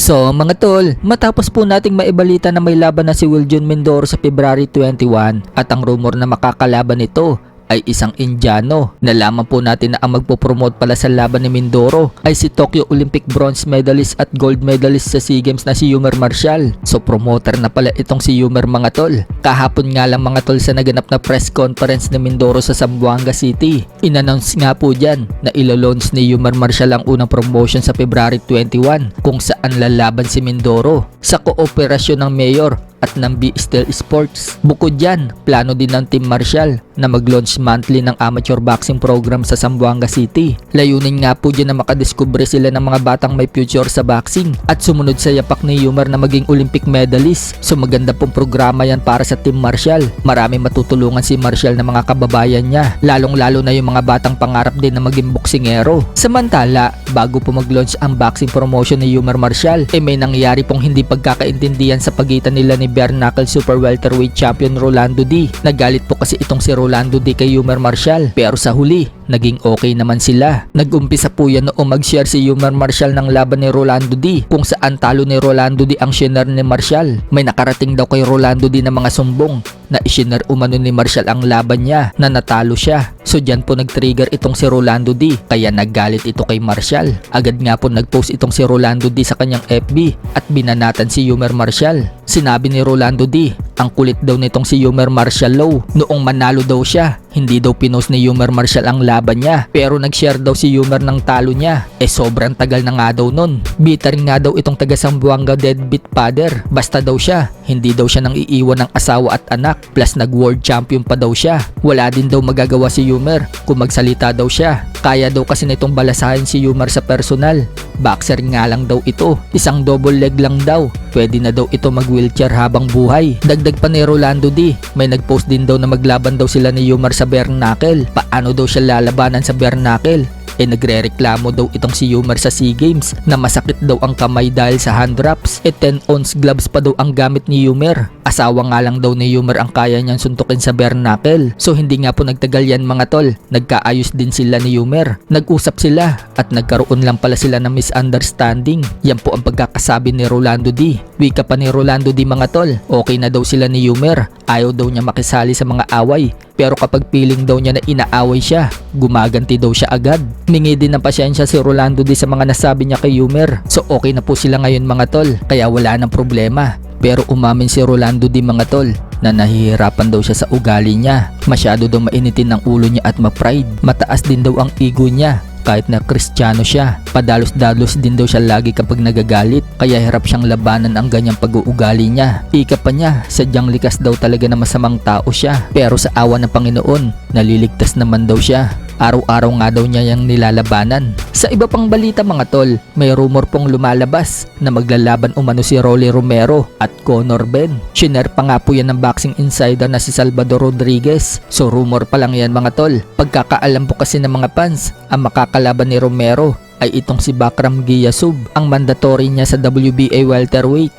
So mga tol, matapos po nating maibalita na may laban na si Wiljon Mindoro sa February 21 at ang rumor na makakalaban nito ay isang Indiano. Nalaman po natin na ang magpo-promote pala sa laban ni Mindoro ay si Tokyo Olympic bronze medalist at gold medalist sa SEA Games na si Ymer Marcial. So promoter na pala itong si Ymer mga tol. Kahapon nga lang mga tol sa naganap na press conference ni Mindoro sa Zamboanga City. Inannounce nga po dyan na ilo-launch ni Ymer Marcial ang unang promotion sa February 21 kung saan lalaban si Mindoro sa kooperasyon ng mayor at ng B Steel Sports. Bukod dyan, plano din ng Team Marcial na mag-launch monthly ng amateur boxing program sa Zamboanga City. Layunin nga po dyan na makadiskubre sila ng mga batang may future sa boxing at sumunod sa yapak ni Ymer na maging Olympic medalist. So maganda pong programa yan para sa Team Marcial. Marami matutulungan si Marcial na mga kababayan niya, lalong-lalo na yung mga batang pangarap din na maging boksingero. Samantala, bago po mag-launch ang boxing promotion ni Ymer Marcial, may nangyari pong hindi pagkakaintindihan sa pagitan nila ni bare knuckle super welterweight champion Rolando D. Nagalit po kasi itong si Rolando D kay Ymer Marcial, pero sa huli naging okay naman sila. Nag-umpisa po yan noong mag-share si Ymer Marcial ng laban ni Rolando D kung saan talo ni Rolando D ang shinner ni Marcial. May nakarating daw kay Rolando D na mga sumbong na ishinner umano ni Marcial ang laban niya na natalo siya. So dyan po nag-trigger itong si Rolando D kaya naggalit ito kay Marcial. Agad nga po nag-post itong si Rolando D sa kanyang FB at binanatan si Ymer Marcial. Sinabi ni Rolando D, ang kulit daw nitong si Ymer Marcial Low. Noong manalo daw siya, hindi daw pinost ni Ymer Marcial ang laban niya, pero nag-share daw si Ymer ng talo niya. Sobrang tagal na nga daw nun. Bitter nga daw itong taga Zamboanga deadbeat father. Basta daw siya, hindi daw siya nang iiwan ng asawa at anak, plus nag-world champion pa daw siya. Wala din daw magagawa si Ymer kung magsalita daw siya. Kaya daw kasi nitong balasahin si Ymer sa personal. Boxer nga lang daw ito, isang double leg lang daw. Pwede na daw ito mag-wheelchair habang buhay. Dagdag pa ni Rolando D, may nag-post din daw na maglaban daw sila ni Ymer sa bare knuckle. Paano daw siya lalabanan sa bare knuckle? Nagre-reklamo daw itong si Ymer sa SEA Games na masakit daw ang kamay dahil sa hand wraps. 10-ounce gloves pa daw ang gamit ni Ymer. Asawa nga lang daw ni Ymer ang kaya niyang suntukin sa bare knuckle. So hindi nga po nagtagal yan mga tol. Nagkaayos din sila ni Ymer. Nag-usap sila at nagkaroon lang pala sila ng misunderstanding. Yan po ang pagkakasabi ni Rolando D. Wika pa ni Rolando D mga tol. Okay na daw sila ni Ymer. Ayaw daw niya makisali sa mga away. Pero kapag feeling daw niya na inaaway siya, gumaganti daw siya agad. Mingi din ng pasyensya si Rolando D sa mga nasabi niya kay Ymer. So okay na po sila ngayon mga tol, kaya wala nang problema. Pero umamin si Rolando D mga tol na nahihirapan daw siya sa ugali niya. Masyado daw mainitin ang ulo niya at ma-pride. Mataas din daw ang ego niya. Kahit na Kristiyano siya, padalos-dalos din daw siya lagi kapag nagagalit, kaya hirap siyang labanan ang ganyang pag-uugali niya. Ika pa niya, sadyang likas daw talaga na masamang tao siya, pero sa awa ng Panginoon, naliligtas naman daw siya. Araw-araw nga daw niya yung nilalabanan. Sa iba pang balita mga tol, may rumor pong lumalabas na maglalaban umano si Rolly Romero at Conor Ben. Shiner pa nga po yan ng boxing insider na si Salvador Rodriguez. So rumor pa lang yan mga tol. Pagkakaalam po kasi ng mga fans, ang makakalaban ni Romero ay itong si Bakram Giyasub, ang mandatory niya sa WBA welterweight.